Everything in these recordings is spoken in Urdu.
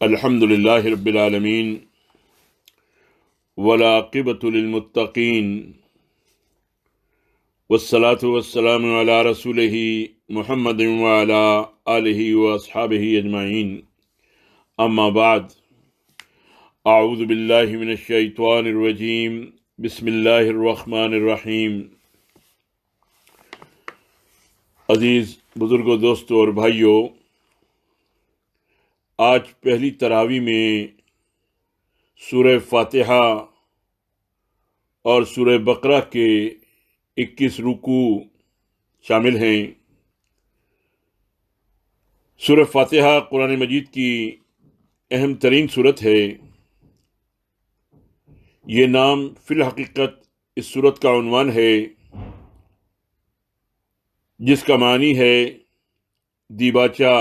الحمد للہ رب العالمین والعاقبۃ للمتقین والصلاة والسلام علی رسولہ محمد وعلی آلہ واصحابہ اجمعین، اما بعد، اعوذ باللہ من الشیطان الرجیم، بسم اللہ الرحمن الرحیم۔ عزیز بزرگوں، دوستوں اور بھائیوں، آج پہلی تراویح میں سورہ فاتحہ اور سورہ بقرہ کے 21 رکوع شامل ہیں۔ سورہ فاتحہ قرآن مجید کی اہم ترین سورت ہے۔ یہ نام فی الحقیقت اس سورت کا عنوان ہے، جس کا معنی ہے دیباچہ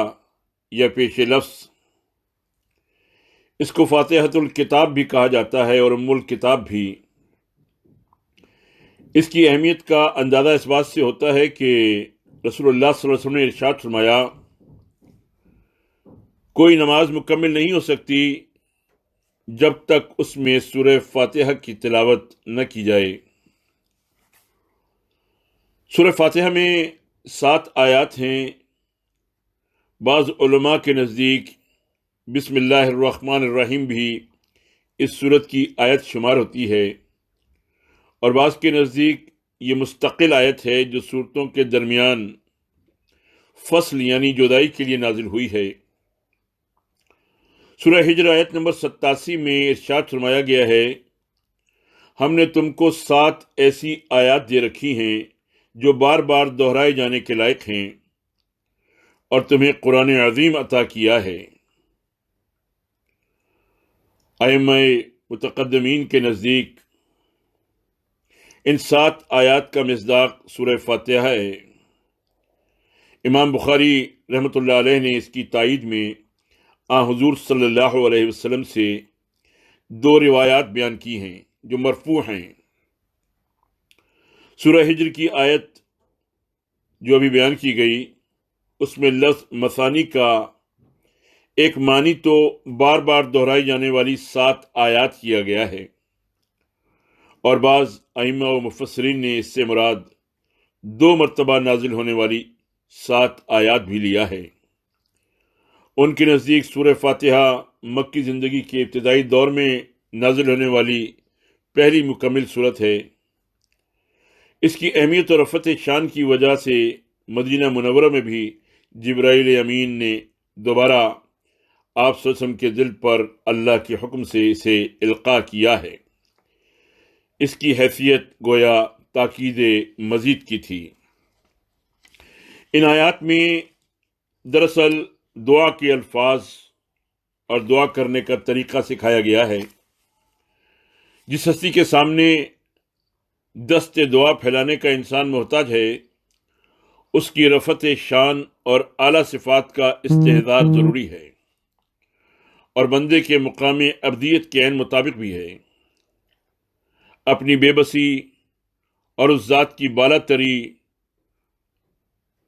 یا پیش لفظ۔ اس کو فاتحۃ الکتاب بھی کہا جاتا ہے اور ام الکتاب بھی۔ اس کی اہمیت کا اندازہ اس بات سے ہوتا ہے کہ رسول اللہ صلی اللہ علیہ وسلم نے ارشاد فرمایا، کوئی نماز مکمل نہیں ہو سکتی جب تک اس میں سورہ فاتحہ کی تلاوت نہ کی جائے۔ سورہ فاتحہ میں 7 آیات ہیں۔ بعض علماء کے نزدیک بسم اللہ الرحمن الرحیم بھی اس سورت کی آیت شمار ہوتی ہے، اور بعض کے نزدیک یہ مستقل آیت ہے جو سورتوں کے درمیان فصل یعنی جدائی کے لیے نازل ہوئی ہے۔ سورہ ہجر آیت نمبر 87 میں ارشاد فرمایا گیا ہے، ہم نے تم کو 7 ایسی آیات دے رکھی ہیں جو بار بار دہرائے جانے کے لائق ہیں، اور تمہیں قرآن عظیم عطا کیا ہے۔ ائمہ متقدمین کے نزدیک ان 7 آیات کا مصداق سورہ فاتحہ ہے۔ امام بخاری رحمۃ اللہ علیہ نے اس کی تائید میں حضور صلی اللہ علیہ وسلم سے 2 روایات بیان کی ہیں جو مرفوع ہیں۔ سورہ ہجر کی آیت جو ابھی بیان کی گئی، اس میں لفظ مثانی کا ایک معنی تو بار بار دہرائی جانے والی 7 آیات کیا گیا ہے، اور بعض ائمہ و مفسرین نے اس سے مراد 2 مرتبہ نازل ہونے والی 7 آیات بھی لیا ہے۔ ان کے نزدیک سورہ فاتحہ مکی زندگی کے ابتدائی دور میں نازل ہونے والی پہلی مکمل سورت ہے۔ اس کی اہمیت اور رفعت شان کی وجہ سے مدینہ منورہ میں بھی جبرائیل امین نے دوبارہ آپ صلی اللہ علیہ وسلم کے دل پر اللہ کے حکم سے اسے القاء کیا ہے۔ اس کی حیثیت گویا تاکید مزید کی تھی۔ ان آیات میں دراصل دعا کے الفاظ اور دعا کرنے کا طریقہ سکھایا گیا ہے۔ جس ہستی کے سامنے دست دعا پھیلانے کا انسان محتاج ہے، اس کی رفعت شان اور اعلیٰ صفات کا استحضار ضروری ہے، اور بندے کے مقام ابدیت کے عین مطابق بھی ہے۔ اپنی بے بسی اور اس ذات کی بالا تری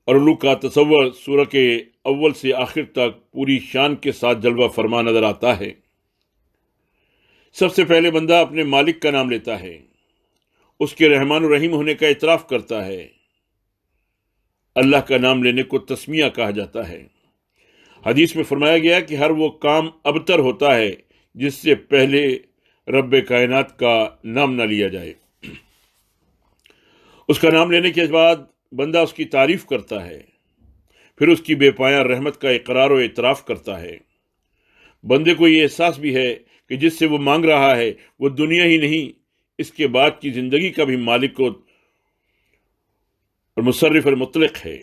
اور علو کا تصور سورہ کے اول سے آخر تک پوری شان کے ساتھ جلوہ فرما نظر آتا ہے۔ سب سے پہلے بندہ اپنے مالک کا نام لیتا ہے، اس کے رحمان و رحیم ہونے کا اعتراف کرتا ہے۔ اللہ کا نام لینے کو تسمیہ کہا جاتا ہے۔ حدیث میں فرمایا گیا کہ ہر وہ کام ابتر ہوتا ہے جس سے پہلے رب کائنات کا نام نہ لیا جائے۔ اس کا نام لینے کے بعد بندہ اس کی تعریف کرتا ہے، پھر اس کی بے پایاں رحمت کا اقرار و اعتراف کرتا ہے۔ بندے کو یہ احساس بھی ہے کہ جس سے وہ مانگ رہا ہے وہ دنیا ہی نہیں، اس کے بعد کی زندگی کا بھی مالک اور مصرف اور مطلق ہے۔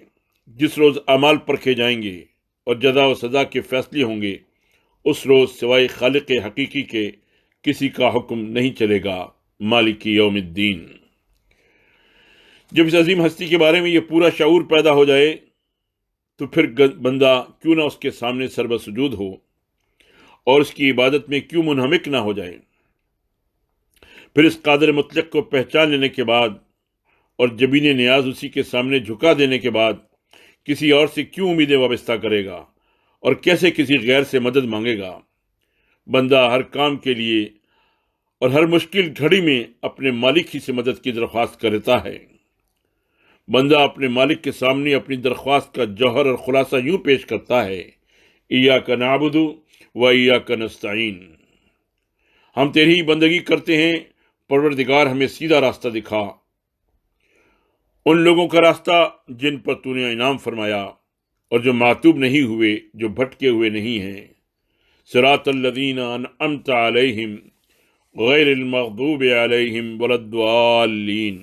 جس روز اعمال پرکھے جائیں گے اور جزا و سزا کے فیصلے ہوں گے، اس روز سوائے خالق حقیقی کے کسی کا حکم نہیں چلے گا، مالک یوم الدین۔ جب اس عظیم ہستی کے بارے میں یہ پورا شعور پیدا ہو جائے تو پھر بندہ کیوں نہ اس کے سامنے سربسجود ہو اور اس کی عبادت میں کیوں منہمک نہ ہو جائے۔ پھر اس قادر مطلق کو پہچان لینے کے بعد اور جبین نیاز اسی کے سامنے جھکا دینے کے بعد کسی اور سے کیوں امیدیں وابستہ کرے گا اور کیسے کسی غیر سے مدد مانگے گا؟ بندہ ہر کام کے لیے اور ہر مشکل گھڑی میں اپنے مالک ہی سے مدد کی درخواست کرتا ہے۔ بندہ اپنے مالک کے سامنے اپنی درخواست کا جوہر اور خلاصہ یوں پیش کرتا ہے، ایاک نعبد و ایاک نستعین، ہم تیری ہی بندگی کرتے ہیں، پروردگار ہمیں سیدھا راستہ دکھا، ان لوگوں کا راستہ جن پر تو نے انعام فرمایا اور جو معتوب نہیں ہوئے، جو بھٹکے ہوئے نہیں ہیں۔ صراط الذین انعمت علیہم غیر المغضوب علیہم ولا الضالین۔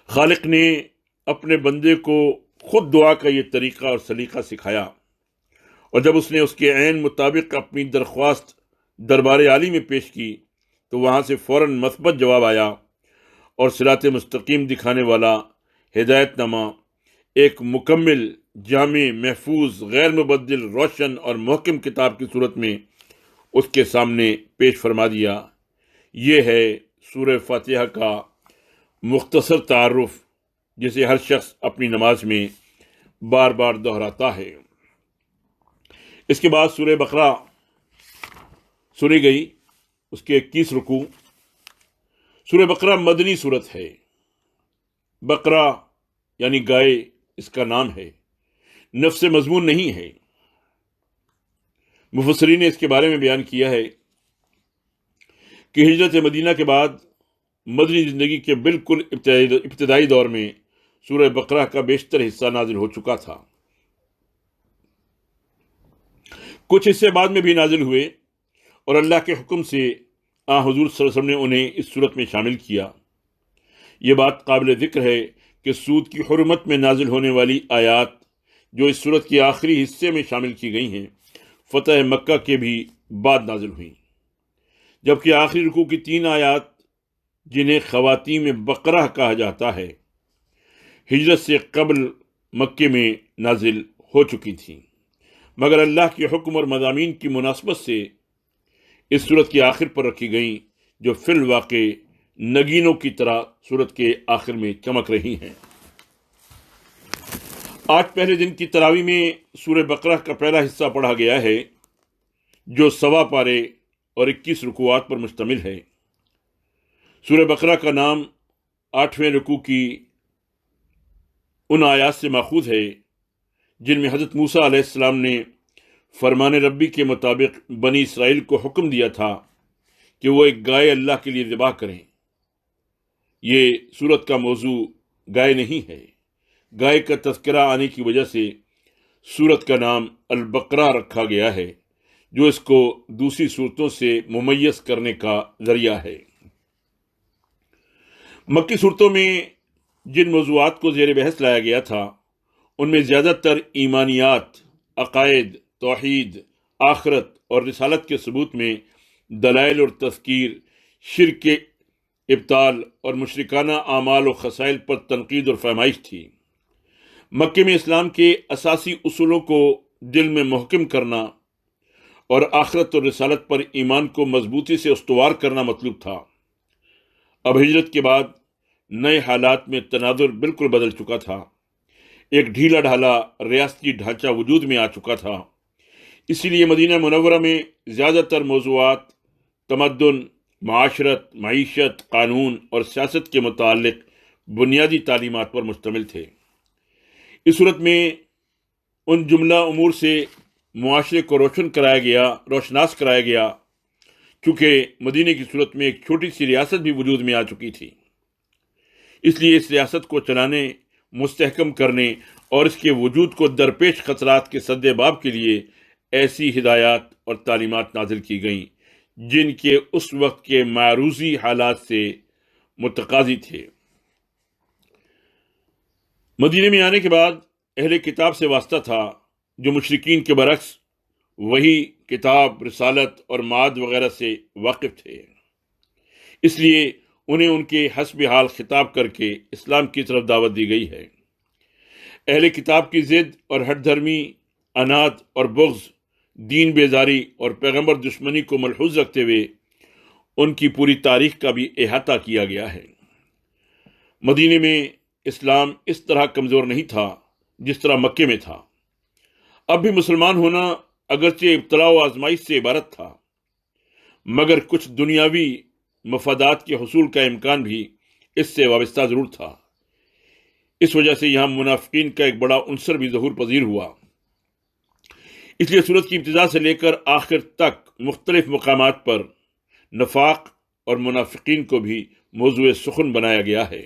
خالق نے اپنے بندے کو خود دعا کا یہ طریقہ اور سلیقہ سکھایا، اور جب اس نے اس کے عین مطابق اپنی درخواست دربار عالی میں پیش کی تو وہاں سے فوراً مثبت جواب آیا، اور صراط مستقیم دکھانے والا ہدایت نامہ ایک مکمل، جامع، محفوظ، غیر مبدل، روشن اور محکم کتاب کی صورت میں اس کے سامنے پیش فرما دیا۔ یہ ہے سورہ فاتحہ کا مختصر تعارف، جسے ہر شخص اپنی نماز میں بار بار دہراتا ہے۔ اس کے بعد سورہ بقرہ سنی گئی، اس کے 21 رکوع۔ سورہ بقرہ مدنی صورت ہے۔ بقرہ یعنی گائے اس کا نام ہے، نفس مضمون نہیں ہے۔ مفسرین نے اس کے بارے میں بیان کیا ہے کہ ہجرت مدینہ کے بعد مدنی زندگی کے بالکل ابتدائی دور میں سورہ بقرہ کا بیشتر حصہ نازل ہو چکا تھا۔ کچھ حصے بعد میں بھی نازل ہوئے، اور اللہ کے حکم سے حضور صلی اللہ علیہ وسلم نے انہیں اس صورت میں شامل کیا۔ یہ بات قابل ذکر ہے کہ سود کی حرمت میں نازل ہونے والی آیات جو اس صورت کے آخری حصے میں شامل کی گئی ہیں، فتح مکہ کے بھی بعد نازل ہوئیں، جبکہ آخری رکوع کی 3 آیات جنہیں خواتین بقرہ کہا جاتا ہے، ہجرت سے قبل مکے میں نازل ہو چکی تھیں، مگر اللہ کے حکم اور مضامین کی مناسبت سے اس صورت کے آخر پر رکھی گئیں، جو فی الواقع نگینوں کی طرح صورت کے آخر میں چمک رہی ہیں۔ آج پہلے دن کی تراویح میں سورہ بقرہ کا پہلا حصہ پڑھا گیا ہے، جو 1.25 پارے اور 21 رکوعات پر مشتمل ہے۔ سورہ بقرہ کا نام 8ویں رکوع کی ان آیات سے ماخوذ ہے جن میں حضرت موسیٰ علیہ السلام نے فرمان ربی کے مطابق بنی اسرائیل کو حکم دیا تھا کہ وہ ایک گائے اللہ کے لیے ذبح کریں۔ یہ سورت کا موضوع گائے نہیں ہے، گائے کا تذکرہ آنے کی وجہ سے سورت کا نام البقرہ رکھا گیا ہے، جو اس کو دوسری صورتوں سے ممیز کرنے کا ذریعہ ہے۔ مکی صورتوں میں جن موضوعات کو زیر بحث لایا گیا تھا، ان میں زیادہ تر ایمانیات، عقائد، توحید، آخرت اور رسالت کے ثبوت میں دلائل اور تذکیر، شرک کے ابطال اور مشرکانہ اعمال و خصائل پر تنقید اور فہمائش تھی۔ مکے میں اسلام کے اساسی اصولوں کو دل میں محکم کرنا اور آخرت اور رسالت پر ایمان کو مضبوطی سے استوار کرنا مطلوب تھا۔ اب ہجرت کے بعد نئے حالات میں تناظر بالکل بدل چکا تھا، ایک ڈھیلا ڈھالا ریاستی ڈھانچہ وجود میں آ چکا تھا۔ اسی لیے مدینہ منورہ میں زیادہ تر موضوعات تمدن، معاشرت، معیشت، قانون اور سیاست کے متعلق بنیادی تعلیمات پر مشتمل تھے۔ اس صورت میں ان جملہ امور سے معاشرے کو روشناس کرایا گیا کیونکہ مدینے کی صورت میں ایک چھوٹی سی ریاست بھی وجود میں آ چکی تھی۔ اس لیے اس ریاست کو چلانے، مستحکم کرنے اور اس کے وجود کو درپیش خطرات کے سد باب کے لیے ایسی ہدایات اور تعلیمات نازل کی گئیں جن کے اس وقت کے معروضی حالات سے متقاضی تھے۔ مدینے میں آنے کے بعد اہل کتاب سے واسطہ تھا جو مشرکین کے برعکس وہی کتاب، رسالت اور معاد وغیرہ سے واقف تھے، اس لیے انہیں ان کے حسب حال خطاب کر کے اسلام کی طرف دعوت دی گئی ہے۔ اہل کتاب کی ضد اور ہٹ دھرمی، اناد اور بغض، دین بیزاری اور پیغمبر دشمنی کو ملحوظ رکھتے ہوئے ان کی پوری تاریخ کا بھی احاطہ کیا گیا ہے۔ مدینے میں اسلام اس طرح کمزور نہیں تھا جس طرح مکے میں تھا۔ اب بھی مسلمان ہونا اگرچہ ابتلاء و آزمائش سے عبارت تھا، مگر کچھ دنیاوی مفادات کے حصول کا امکان بھی اس سے وابستہ ضرور تھا۔ اس وجہ سے یہاں منافقین کا ایک بڑا عنصر بھی ظہور پذیر ہوا۔ اس لیے سورت کی ابتدا سے لے کر آخر تک مختلف مقامات پر نفاق اور منافقین کو بھی موضوع سخن بنایا گیا ہے۔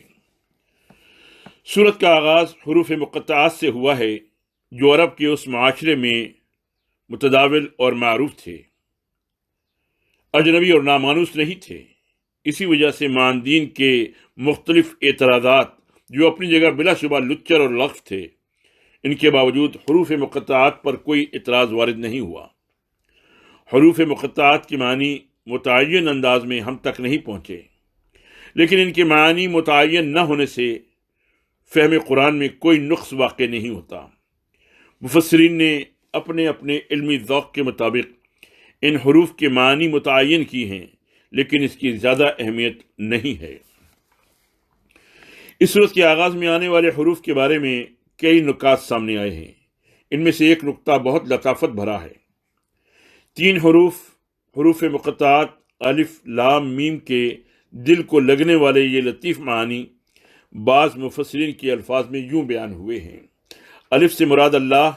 سورت کا آغاز حروف مقطعات سے ہوا ہے جو عرب کے اس معاشرے میں متداول اور معروف تھے، اجنبی اور نامانوس نہیں تھے۔ اسی وجہ سے معاندین کے مختلف اعتراضات جو اپنی جگہ بلا شبہ لچر اور لغو تھے، ان کے باوجود حروف مقطعات پر کوئی اعتراض وارد نہیں ہوا۔ حروف مقطعات کے معنی متعین انداز میں ہم تک نہیں پہنچے، لیکن ان کے معنی متعین نہ ہونے سے فہم قرآن میں کوئی نقص واقع نہیں ہوتا۔ مفسرین نے اپنے اپنے علمی ذوق کے مطابق ان حروف کے معنی متعین کی ہیں، لیکن اس کی زیادہ اہمیت نہیں ہے۔ اس سورت کے آغاز میں آنے والے حروف کے بارے میں کئی نکات سامنے آئے ہیں۔ ان میں سے ایک نکتہ بہت لطافت بھرا ہے۔ 3 حروف مقطعات الف لام میم کے دل کو لگنے والے یہ لطیف معانی بعض مفسرین کے الفاظ میں یوں بیان ہوئے ہیں: الف سے مراد اللہ،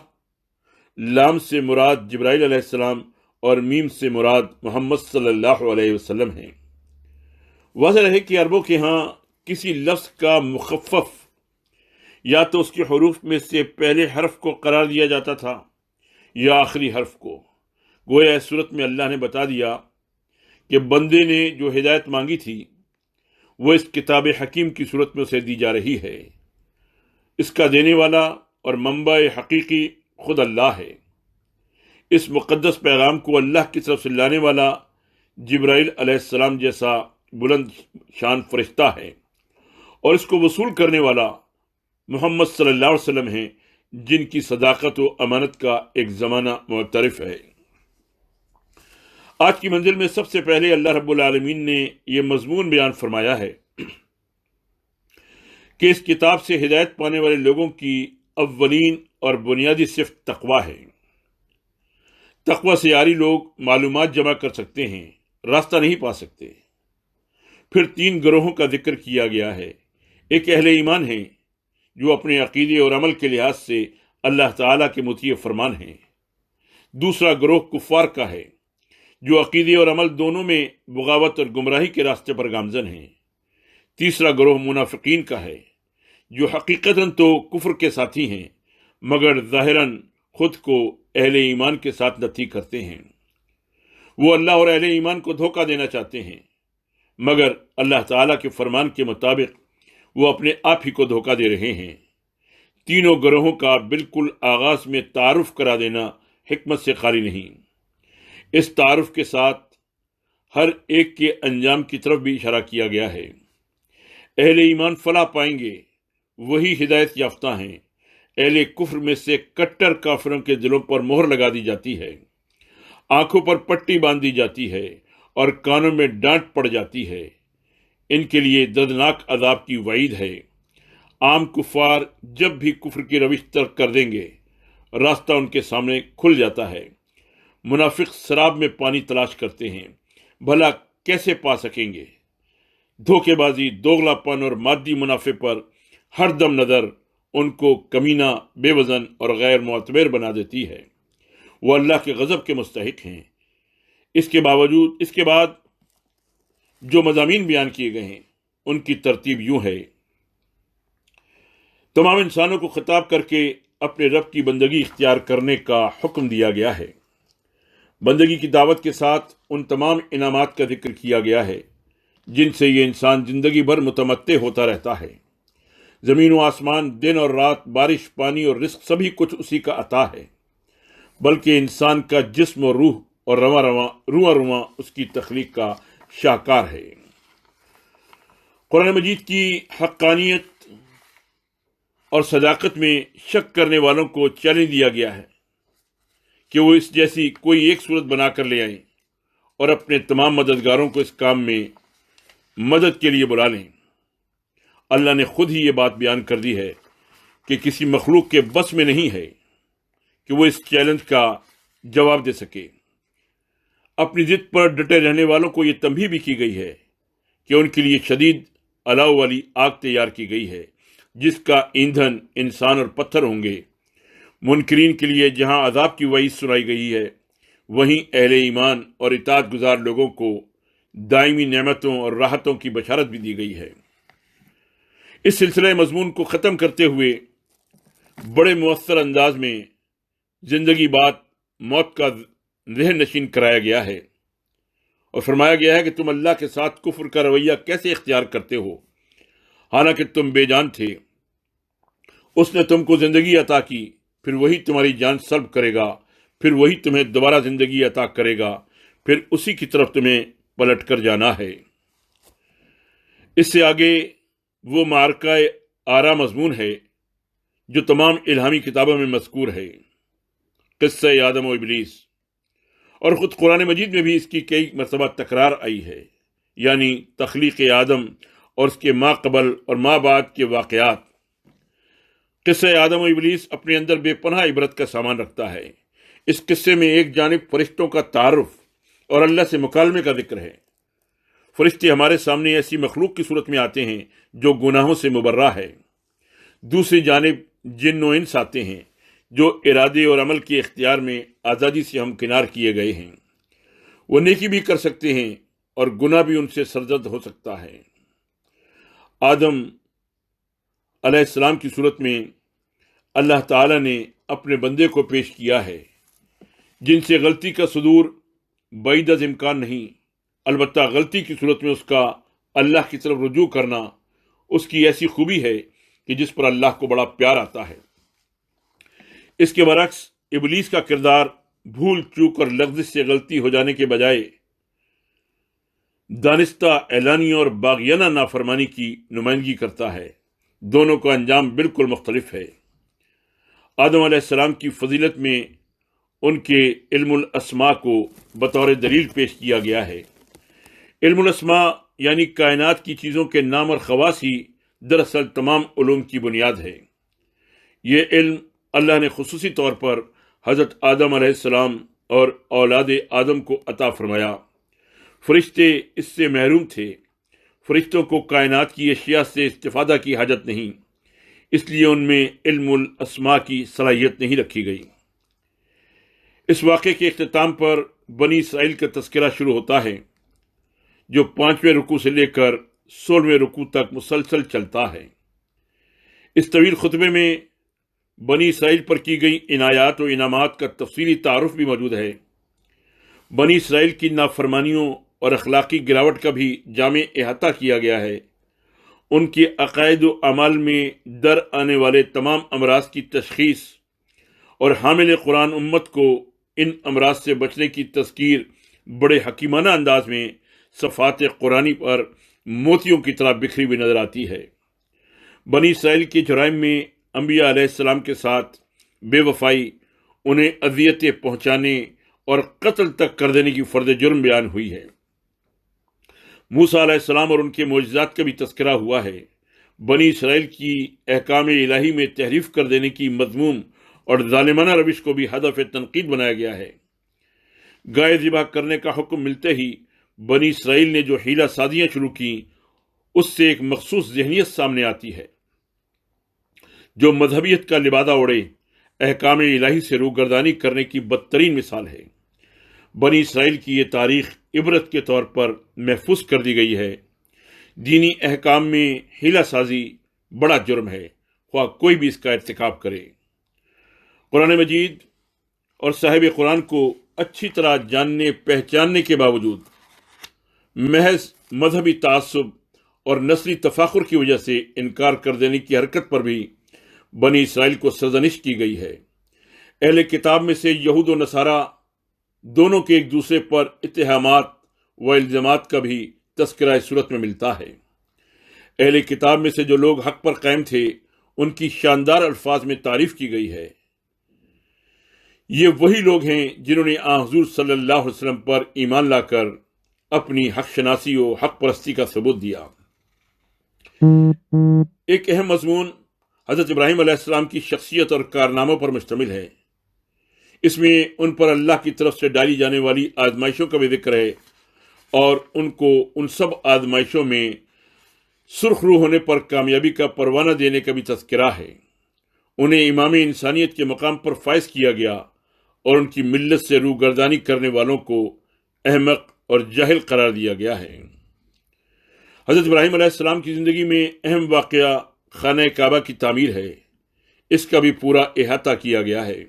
لام سے مراد جبرائیل علیہ السلام اور میم سے مراد محمد صلی اللہ علیہ وسلم ہیں۔ واضح ہے کہ عربوں کے ہاں کسی لفظ کا مخفف یا تو اس کے حروف میں سے پہلے حرف کو قرار دیا جاتا تھا یا آخری حرف کو۔ گویا اس صورت میں اللہ نے بتا دیا کہ بندے نے جو ہدایت مانگی تھی وہ اس کتاب حکیم کی صورت میں اسے دی جا رہی ہے۔ اس کا دینے والا اور منبع حقیقی خود اللہ ہے۔ اس مقدس پیغام کو اللہ کی طرف سے لانے والا جبرائیل علیہ السلام جیسا بلند شان فرشتہ ہے، اور اس کو وصول کرنے والا محمد صلی اللہ علیہ وسلم ہیں، جن کی صداقت و امانت کا ایک زمانہ معترف ہے۔ آج کی منزل میں سب سے پہلے اللہ رب العالمین نے یہ مضمون بیان فرمایا ہے کہ اس کتاب سے ہدایت پانے والے لوگوں کی اولین اور بنیادی صفت تقوی ہے۔ تقوی سے یاری لوگ معلومات جمع کر سکتے ہیں، راستہ نہیں پا سکتے۔ پھر 3 گروہوں کا ذکر کیا گیا ہے۔ ایک اہل ایمان ہیں جو اپنے عقیدے اور عمل کے لحاظ سے اللہ تعالیٰ کے مطیع فرمان ہیں۔ دوسرا گروہ کفار کا ہے جو عقیدے اور عمل دونوں میں بغاوت اور گمراہی کے راستے پر گامزن ہیں۔ تیسرا گروہ منافقین کا ہے جو حقیقتاً تو کفر کے ساتھی ہیں، مگر ظاہراً خود کو اہل ایمان کے ساتھ نتھی کرتے ہیں۔ وہ اللہ اور اہل ایمان کو دھوکہ دینا چاہتے ہیں، مگر اللہ تعالیٰ کے فرمان کے مطابق وہ اپنے آپ ہی کو دھوکہ دے رہے ہیں۔ تینوں گروہوں کا بالکل آغاز میں تعارف کرا دینا حکمت سے خالی نہیں۔ اس تعارف کے ساتھ ہر ایک کے انجام کی طرف بھی اشارہ کیا گیا ہے۔ اہل ایمان فلاح پائیں گے، وہی ہدایت یافتہ ہیں۔ اہل کفر میں سے کٹر کافروں کے دلوں پر مہر لگا دی جاتی ہے، آنکھوں پر پٹی باندھ دی جاتی ہے اور کانوں میں ڈانٹ پڑ جاتی ہے۔ ان کے لیے دردناک عذاب کی وعید ہے۔ عام کفار جب بھی کفر کی روش ترک کر دیں گے، راستہ ان کے سامنے کھل جاتا ہے۔ منافق سراب میں پانی تلاش کرتے ہیں، بھلا کیسے پا سکیں گے؟ دھوکے بازی، دوغلا پن اور مادی منافع پر ہر دم نظر ان کو کمینہ، بے وزن اور غیر معتبر بنا دیتی ہے۔ وہ اللہ کے غضب کے مستحق ہیں۔ اس کے بعد جو مضامین بیان کیے گئے ہیں ان کی ترتیب یوں ہے: تمام انسانوں کو خطاب کر کے اپنے رب کی بندگی اختیار کرنے کا حکم دیا گیا ہے۔ بندگی کی دعوت کے ساتھ ان تمام انعامات کا ذکر کیا گیا ہے جن سے یہ انسان زندگی بھر متمتع ہوتا رہتا ہے۔ زمین و آسمان، دن اور رات، بارش، پانی اور رزق، سبھی کچھ اسی کا عطا ہے، بلکہ انسان کا جسم اور روح اور رواں اس کی تخلیق کا شاہکار ہے۔ قرآن مجید کی حقانیت اور صداقت میں شک کرنے والوں کو چیلنج دیا گیا ہے کہ وہ اس جیسی کوئی ایک صورت بنا کر لے آئیں اور اپنے تمام مددگاروں کو اس کام میں مدد کے لیے بلا لیں۔ اللہ نے خود ہی یہ بات بیان کر دی ہے کہ کسی مخلوق کے بس میں نہیں ہے کہ وہ اس چیلنج کا جواب دے سکے۔ اپنی ضد پر ڈٹے رہنے والوں کو یہ تنبیہ بھی کی گئی ہے کہ ان کے لیے شدید الاؤ والی آگ تیار کی گئی ہے جس کا ایندھن انسان اور پتھر ہوں گے۔ منکرین کے لیے جہاں عذاب کی وعید سنائی گئی ہے، وہیں اہل ایمان اور اطاعت گزار لوگوں کو دائمی نعمتوں اور راحتوں کی بشارت بھی دی گئی ہے۔ اس سلسلہ مضمون کو ختم کرتے ہوئے بڑے مؤثر انداز میں زندگی بعد موت کا ذہن نشین کرایا گیا ہے اور فرمایا گیا ہے کہ تم اللہ کے ساتھ کفر کا رویہ کیسے اختیار کرتے ہو حالانکہ تم بے جان تھے۔ اس نے تم کو زندگی عطا کی، پھر وہی تمہاری جان سلب کرے گا، پھر وہی تمہیں دوبارہ زندگی عطا کرے گا، پھر اسی کی طرف تمہیں پلٹ کر جانا ہے۔ اس سے آگے وہ معرکہ آرا مضمون ہے جو تمام الہامی کتابوں میں مذکور ہے، قصہ آدم و ابلیس، اور خود قرآن مجید میں بھی اس کی کئی مرتبہ تکرار آئی ہے، یعنی تخلیق آدم اور اس کے ما قبل اور ما بعد کے واقعات۔ قصہ آدم و ابلیس اپنے اندر بے پناہ عبرت کا سامان رکھتا ہے۔ اس قصے میں ایک جانب فرشتوں کا تعارف اور اللہ سے مکالمے کا ذکر ہے۔ فرشتے ہمارے سامنے ایسی مخلوق کی صورت میں آتے ہیں جو گناہوں سے مبرہ ہے۔ دوسری جانب جن و انس آتے ہیں جو ارادے اور عمل کے اختیار میں آزادی سے ہمکنار کیے گئے ہیں۔ وہ نیکی بھی کر سکتے ہیں اور گناہ بھی ان سے سرزد ہو سکتا ہے۔ آدم علیہ السلام کی صورت میں اللہ تعالی نے اپنے بندے کو پیش کیا ہے جن سے غلطی کا صدور بعید از امکان نہیں، البتہ غلطی کی صورت میں اس کا اللہ کی طرف رجوع کرنا اس کی ایسی خوبی ہے کہ جس پر اللہ کو بڑا پیار آتا ہے۔ اس کے برعکس ابلیس کا کردار بھول چوک اور لغزش سے غلطی ہو جانے کے بجائے دانستہ اعلانی اور باغیانہ نافرمانی کی نمائندگی کرتا ہے۔ دونوں کا انجام بالکل مختلف ہے۔ آدم علیہ السلام کی فضیلت میں ان کے علم الاسماء کو بطور دلیل پیش کیا گیا ہے۔ علم الاسماء یعنی کائنات کی چیزوں کے نام اور خواص ہی دراصل تمام علوم کی بنیاد ہے۔ یہ علم اللہ نے خصوصی طور پر حضرت آدم علیہ السلام اور اولاد آدم کو عطا فرمایا۔ فرشتے اس سے محروم تھے۔ فرشتوں کو کائنات کی اشیاء سے استفادہ کی حاجت نہیں، اس لیے ان میں علم الاسماء کی صلاحیت نہیں رکھی گئی۔ اس واقعے کے اختتام پر بنی اسرائیل کا تذکرہ شروع ہوتا ہے جو 5ویں رکوع سے لے کر 16ویں رکوع تک مسلسل چلتا ہے۔ اس طویل خطبے میں بنی اسرائیل پر کی گئی عنایات و انعامات کا تفصیلی تعارف بھی موجود ہے۔ بنی اسرائیل کی نافرمانیوں اور اخلاقی گراوٹ کا بھی جامع احاطہ کیا گیا ہے۔ ان کے عقائد و اعمال میں در آنے والے تمام امراض کی تشخیص اور حامل قرآن امت کو ان امراض سے بچنے کی تذکیر بڑے حکیمانہ انداز میں صفات قرآنی پر موتیوں کی طرح بکھری ہوئی نظر آتی ہے۔ بنی اسرائیل کے جرائم میں انبیاء علیہ السلام کے ساتھ بے وفائی، انہیں اذیتیں پہنچانے اور قتل تک کر دینے کی فرد جرم بیان ہوئی ہے۔ موسیٰ علیہ السلام اور ان کے معجزات کا بھی تذکرہ ہوا ہے۔ بنی اسرائیل کی احکام الہی میں تحریف کر دینے کی مذموم اور ظالمانہ روش کو بھی ہدف تنقید بنایا گیا ہے۔ گائے ذبح کرنے کا حکم ملتے ہی بنی اسرائیل نے جو حیلہ سازیاں شروع کی اس سے ایک مخصوص ذہنیت سامنے آتی ہے جو مذہبیت کا لبادہ اوڑھے احکام الہی سے روگردانی کرنے کی بدترین مثال ہے۔ بنی اسرائیل کی یہ تاریخ عبرت کے طور پر محفوظ کر دی گئی ہے۔ دینی احکام میں حیلہ سازی بڑا جرم ہے، خواہ کوئی بھی اس کا ارتکاب کرے۔ قرآن مجید اور صاحب قرآن کو اچھی طرح جاننے پہچاننے کے باوجود محض مذہبی تعصب اور نسلی تفاخر کی وجہ سے انکار کر دینے کی حرکت پر بھی بنی اسرائیل کو سرزنش کی گئی ہے۔ اہل کتاب میں سے یہود و نصارہ دونوں کے ایک دوسرے پر اتہامات و الزامات کا بھی تذکرہ اس صورت میں ملتا ہے۔ اہل کتاب میں سے جو لوگ حق پر قائم تھے ان کی شاندار الفاظ میں تعریف کی گئی ہے۔ یہ وہی لوگ ہیں جنہوں نے حضور صلی اللہ علیہ وسلم پر ایمان لا کر اپنی حق شناسی و حق پرستی کا ثبوت دیا۔ ایک اہم مضمون حضرت ابراہیم علیہ السلام کی شخصیت اور کارناموں پر مشتمل ہے۔ اس میں ان پر اللہ کی طرف سے ڈالی جانے والی آزمائشوں کا بھی ذکر ہے، اور ان کو ان سب آزمائشوں میں سرخ رو ہونے پر کامیابی کا پروانہ دینے کا بھی تذکرہ ہے۔ انہیں امام انسانیت کے مقام پر فائز کیا گیا اور ان کی ملت سے روگردانی کرنے والوں کو احمق اور جاہل قرار دیا گیا ہے۔ حضرت ابراہیم علیہ السلام کی زندگی میں اہم واقعہ خانہ کعبہ کی تعمیر ہے۔ اس کا بھی پورا احاطہ کیا گیا ہے۔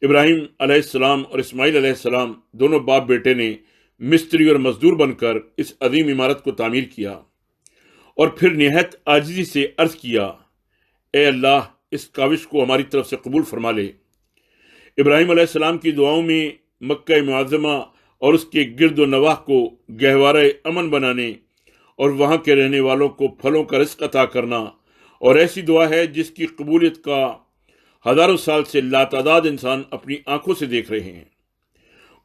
ابراہیم علیہ السلام اور اسماعیل علیہ السلام دونوں باپ بیٹے نے مستری اور مزدور بن کر اس عظیم عمارت کو تعمیر کیا، اور پھر نہایت عاجزی سے عرض کیا، اے اللہ، اس کاوش کو ہماری طرف سے قبول فرما لے۔ ابراہیم علیہ السلام کی دعاؤں میں مکہ معظمہ اور اس کے گرد و نواح کو گہوارہ امن بنانے اور وہاں کے رہنے والوں کو پھلوں کا رزق عطا کرنا، اور ایسی دعا ہے جس کی قبولیت کا ہزاروں سال سے لاتعداد انسان اپنی آنکھوں سے دیکھ رہے ہیں۔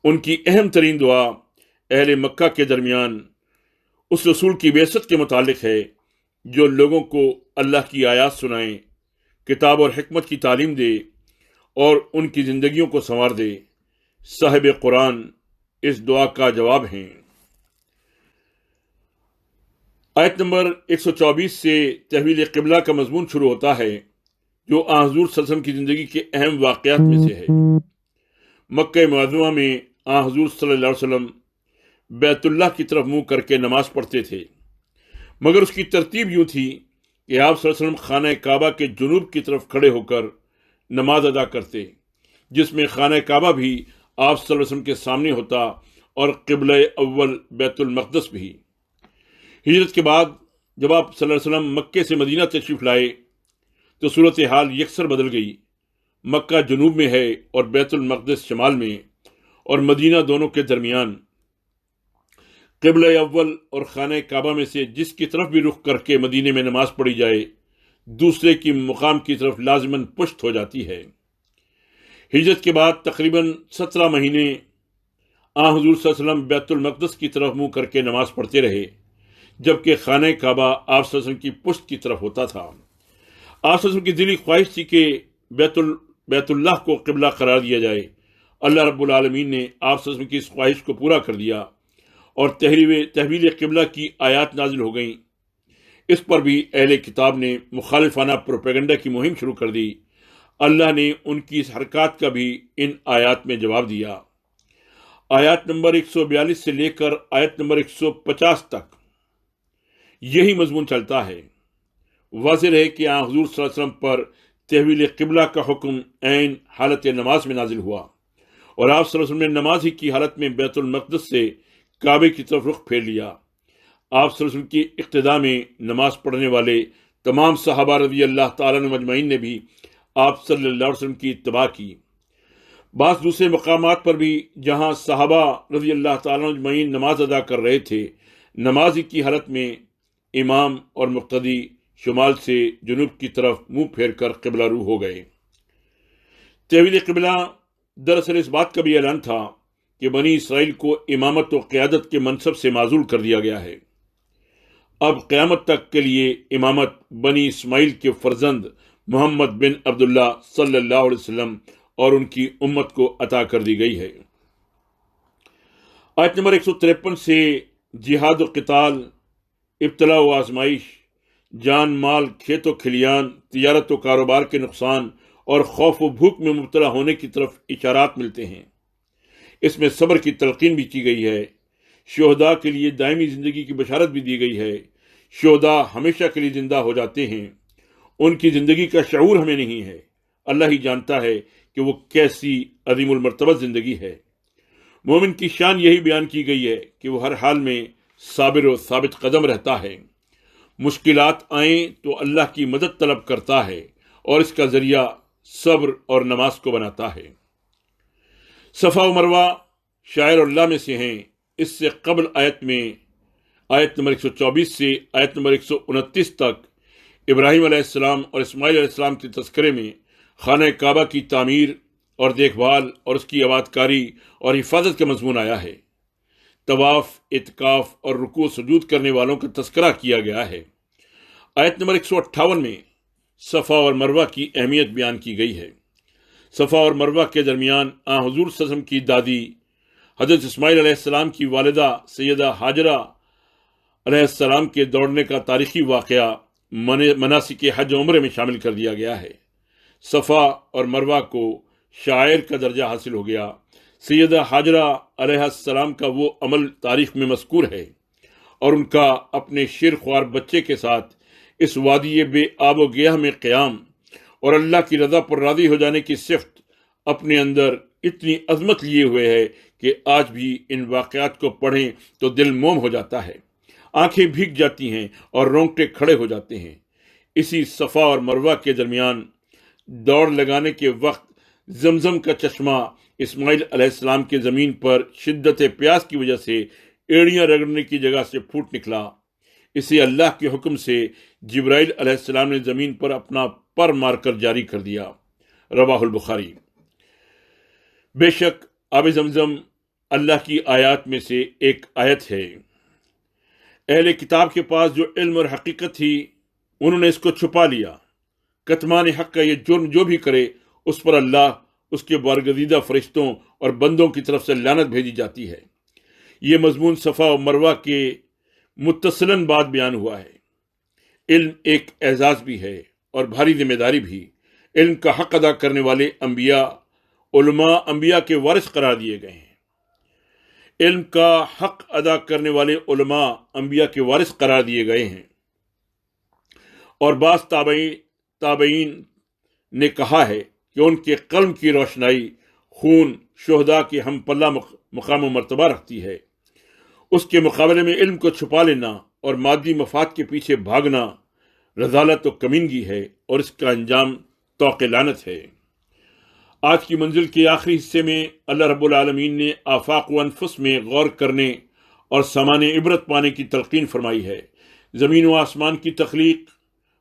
ان کی اہم ترین دعا اہل مکہ کے درمیان اس رسول کی بعثت کے متعلق ہے جو لوگوں کو اللہ کی آیات سنائیں، کتاب اور حکمت کی تعلیم دے اور ان کی زندگیوں کو سنوار دے۔ صاحب قرآن اس دعا کا جواب ہیں۔ آیت نمبر 124 سے تحویل قبلہ کا مضمون شروع ہوتا ہے، جو حضور صلی اللہ علیہ وسلم کی زندگی کے اہم واقعات میں سے ہے۔ مکہ معظمہ میں حضور صلی اللہ علیہ وسلم بیت اللہ کی طرف منہ کر کے نماز پڑھتے تھے، مگر اس کی ترتیب یوں تھی کہ آپ صلی اللہ علیہ وسلم خانہ کعبہ کے جنوب کی طرف کھڑے ہو کر نماز ادا کرتے، جس میں خانہ کعبہ بھی آپ صلی اللہ علیہ وسلم کے سامنے ہوتا اور قبلہ اول بیت المقدس بھی۔ ہجرت کے بعد جب آپ صلی اللہ علیہ وسلم مکے سے مدینہ تشریف لائے تو صورتحال یکسر بدل گئی۔ مکہ جنوب میں ہے اور بیت المقدس شمال میں، اور مدینہ دونوں کے درمیان۔ قبلہ اول اور خانہ کعبہ میں سے جس کی طرف بھی رخ کر کے مدینے میں نماز پڑھی جائے، دوسرے کی مقام کی طرف لازماً پشت ہو جاتی ہے۔ ہجرت کے بعد تقریباً 17 مہینے حضور صلی اللہ علیہ وسلم بیت المقدس کی طرف منہ کر کے نماز پڑھتے رہے، جبکہ خانہ کعبہ آپ صلی اللہ علیہ وسلم کی پشت کی طرف ہوتا تھا۔ آپ صلی اللہ علیہ وسلم کی دلی خواہش تھی کہ بیت اللہ کو قبلہ قرار دیا جائے۔ اللہ رب العالمین نے آپ صلی اللہ علیہ وسلم کی اس خواہش کو پورا کر دیا اور تحویل قبلہ کی آیات نازل ہو گئیں۔ اس پر بھی اہل کتاب نے مخالفانہ پروپیگنڈا کی مہم شروع کر دی۔ اللہ نے ان کی اس حرکات کا بھی ان آیات میں جواب دیا۔ آیات نمبر 142 سے لے کر آیت نمبر 150 تک یہی مضمون چلتا ہے۔ واضح ہے کہ حضور صلی اللہ علیہ وسلم پر تحویل قبلہ کا حکم عین حالت نماز میں نازل ہوا، اور آپ صلی اللہ علیہ وسلم نے نماز ہی کی حالت میں بیت المقدس سے کعبے کی طرف رخ پھیر لیا۔ آپ صلی اللہ علیہ وسلم کی اقتداء میں نماز پڑھنے والے تمام صحابہ رضی اللہ تعالیٰ عنہم اجمعین نے بھی آپ صلی اللہ علیہ وسلم کی اتباع کی۔ بعض دوسرے مقامات پر بھی جہاں صحابہ رضی اللہ تعالیٰ عنہم اجمعین نماز ادا کر رہے تھے، نماز ہی کی حالت میں امام اور مقتدی شمال سے جنوب کی طرف منہ پھیر کر قبلہ رو ہو گئے۔ تحویل قبلہ دراصل اس بات کا بھی اعلان تھا کہ بنی اسرائیل کو امامت و قیادت کے منصب سے معزول کر دیا گیا ہے۔ اب قیامت تک کے لیے امامت بنی اسماعیل کے فرزند محمد بن عبداللہ صلی اللہ علیہ وسلم اور ان کی امت کو عطا کر دی گئی ہے۔ آیت نمبر 153 سے جہاد و قتال، ابتلا و آزمائش، جان مال، کھیت و کھلیان، تجارت و کاروبار کے نقصان اور خوف و بھوک میں مبتلا ہونے کی طرف اشارات ملتے ہیں۔ اس میں صبر کی تلقین بھی کی گئی ہے۔ شہداء کے لیے دائمی زندگی کی بشارت بھی دی گئی ہے۔ شہداء ہمیشہ کے لیے زندہ ہو جاتے ہیں، ان کی زندگی کا شعور ہمیں نہیں ہے۔ اللہ ہی جانتا ہے کہ وہ کیسی عظیم المرتبہ زندگی ہے۔ مومن کی شان یہی بیان کی گئی ہے کہ وہ ہر حال میں صابر و ثابت قدم رہتا ہے۔ مشکلات آئیں تو اللہ کی مدد طلب کرتا ہے اور اس کا ذریعہ صبر اور نماز کو بناتا ہے۔ صفا و مروہ شاعر اللہ میں سے ہیں۔ اس سے قبل آیت میں آیت نمبر 124 سے آیت نمبر 129 تک ابراہیم علیہ السلام اور اسماعیل علیہ السلام کے تذکرے میں خانہ کعبہ کی تعمیر اور دیکھ بھال اور اس کی آباد کاری اور حفاظت کا مضمون آیا ہے۔ طواف، اعتکاف اور رکوع سجود کرنے والوں کا تذکرہ کیا گیا ہے۔ آیت نمبر 158 میں صفا اور مروہ کی اہمیت بیان کی گئی ہے۔ صفا اور مروہ کے درمیان حضور صلی اللہ علیہ وسلم کی دادی حضرت اسماعیل علیہ السلام کی والدہ سیدہ ہاجرہ علیہ السلام کے دوڑنے کا تاریخی واقعہ مناسک حج عمرے میں شامل کر دیا گیا ہے۔ صفا اور مروہ کو شاعر کا درجہ حاصل ہو گیا۔ سیدہ ہاجرہ علیہ السلام کا وہ عمل تاریخ میں مذکور ہے اور ان کا اپنے شیر خوار بچے کے ساتھ اس وادی بے آب و گیاہ میں قیام اور اللہ کی رضا پر راضی ہو جانے کی صفت اپنے اندر اتنی عظمت لیے ہوئے ہے کہ آج بھی ان واقعات کو پڑھیں تو دل موم ہو جاتا ہے، آنکھیں بھیگ جاتی ہیں اور رونگٹے کھڑے ہو جاتے ہیں۔ اسی صفا اور مروہ کے درمیان دوڑ لگانے کے وقت زمزم کا چشمہ اسماعیل علیہ السلام کے زمین پر شدت پیاس کی وجہ سے ایڑیاں رگڑنے کی جگہ سے پھوٹ نکلا۔ اسے اللہ کے حکم سے جبرائیل علیہ السلام نے زمین پر اپنا پر مار کر جاری کر دیا۔ رواہ البخاری۔ بے شک آب زمزم اللہ کی آیات میں سے ایک آیت ہے۔ اہل کتاب کے پاس جو علم اور حقیقت تھی انہوں نے اس کو چھپا لیا۔ کتمان حق کا یہ جرم جو بھی کرے اس پر اللہ، اس کے برگزیدہ فرشتوں اور بندوں کی طرف سے لعنت بھیجی جاتی ہے۔ یہ مضمون صفا و مروہ کے متصلاً بعد بیان ہوا ہے۔ علم ایک اعزاز بھی ہے اور بھاری ذمہ داری بھی۔ علم کا حق ادا کرنے والے انبیاء، علماء انبیاء کے وارث قرار دیے گئے ہیں۔ علم کا حق ادا کرنے والے علماء انبیاء کے وارث قرار دیے گئے ہیں، اور بعض تابعین نے کہا ہے کہ ان کے قلم کی روشنائی خون شہداء کے ہم پلہ مقام و مرتبہ رکھتی ہے۔ اس کے مقابلے میں علم کو چھپا لینا اور مادی مفاد کے پیچھے بھاگنا رذالت و کمینگی ہے، اور اس کا انجام طوق لعنت ہے۔ آج کی منزل کے آخری حصے میں اللہ رب العالمین نے آفاق و انفس میں غور کرنے اور سامان عبرت پانے کی تلقین فرمائی ہے۔ زمین و آسمان کی تخلیق،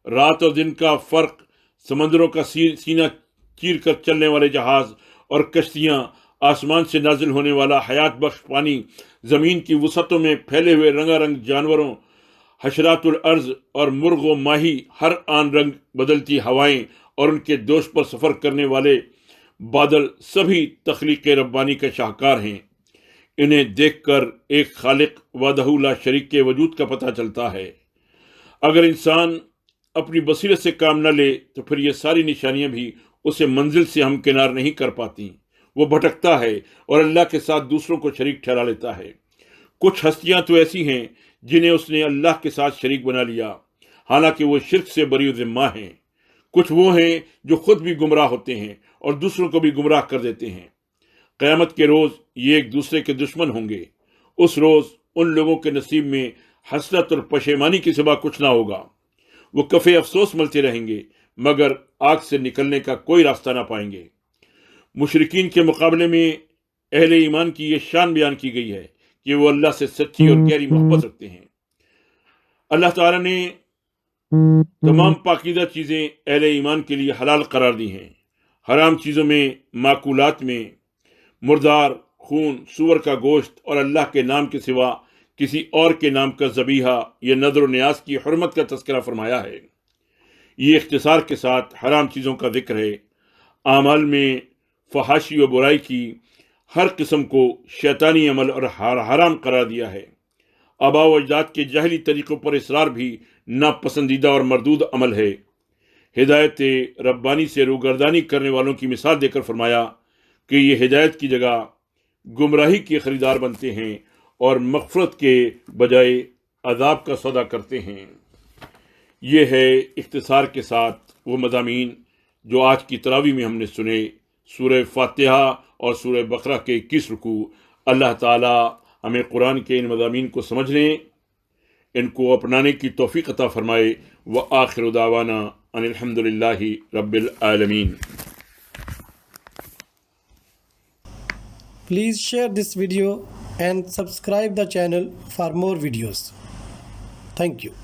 رات اور دن کا فرق، سمندروں کا سینہ چیر کر چلنے والے جہاز اور کشتیاں، آسمان سے نازل ہونے والا حیات بخش پانی، زمین کی وسعتوں میں پھیلے ہوئے رنگا رنگ جانوروں، حشرات الارض اور مرغ و ماہی، ہر آن رنگ بدلتی ہوائیں اور ان کے دوش پر سفر کرنے والے بادل، سبھی تخلیق ربانی کا شاہکار ہیں۔ انہیں دیکھ کر ایک خالق وحدہ لا شریک کے وجود کا پتہ چلتا ہے۔ اگر انسان اپنی بصیرت سے کام نہ لے تو پھر یہ ساری نشانیاں بھی اسے منزل سے ہمکنار نہیں کر پاتی۔ وہ بھٹکتا ہے اور اللہ کے ساتھ دوسروں کو شریک ٹھہرا لیتا ہے۔ کچھ ہستیاں تو ایسی ہیں جنہیں اس نے اللہ کے ساتھ شریک بنا لیا، حالانکہ وہ شرک سے بری ذمہ ہیں۔ کچھ وہ ہیں جو خود بھی گمراہ ہوتے ہیں اور دوسروں کو بھی گمراہ کر دیتے ہیں۔ قیامت کے روز یہ ایک دوسرے کے دشمن ہوں گے۔ اس روز ان لوگوں کے نصیب میں حسرت اور پشیمانی کے سوا کچھ نہ ہوگا۔ وہ کفے افسوس ملتے رہیں گے مگر آگ سے نکلنے کا کوئی راستہ نہ پائیں گے۔ مشرکین کے مقابلے میں اہل ایمان کی یہ شان بیان کی گئی ہے کہ وہ اللہ سے سچی اور گہری محبت رکھتے ہیں۔ اللہ تعالیٰ نے تمام پاکیزہ چیزیں اہل ایمان کے لیے حلال قرار دی ہیں۔ حرام چیزوں میں ماکولات میں مردار، خون، سور کا گوشت اور اللہ کے نام کے سوا کسی اور کے نام کا ذبیحہ یا نذر و نیاز کی حرمت کا تذکرہ فرمایا ہے۔ یہ اختصار کے ساتھ حرام چیزوں کا ذکر ہے۔ اعمال میں فحاشی و برائی کی ہر قسم کو شیطانی عمل اور حرام قرار دیا ہے۔ آباء و اجداد کے جاہلی طریقوں پر اصرار بھی ناپسندیدہ اور مردود عمل ہے۔ ہدایت ربانی سے روگردانی کرنے والوں کی مثال دے کر فرمایا کہ یہ ہدایت کی جگہ گمراہی کے خریدار بنتے ہیں اور مغفرت کے بجائے عذاب کا سودا کرتے ہیں۔ یہ ہے اختصار کے ساتھ وہ مضامین جو آج کی تراویح میں ہم نے سنے۔ سورہ فاتحہ اور سورہ بقرہ کے 21 رکوع۔ اللہ تعالی ہمیں قرآن کے ان مضامین کو سمجھنے، ان کو اپنانے کی توفیق عطا فرمائے۔ وآخر دعوانا ان الحمد للہ رب العالمین۔ Please share this video and subscribe the channel for more videos. Thank you.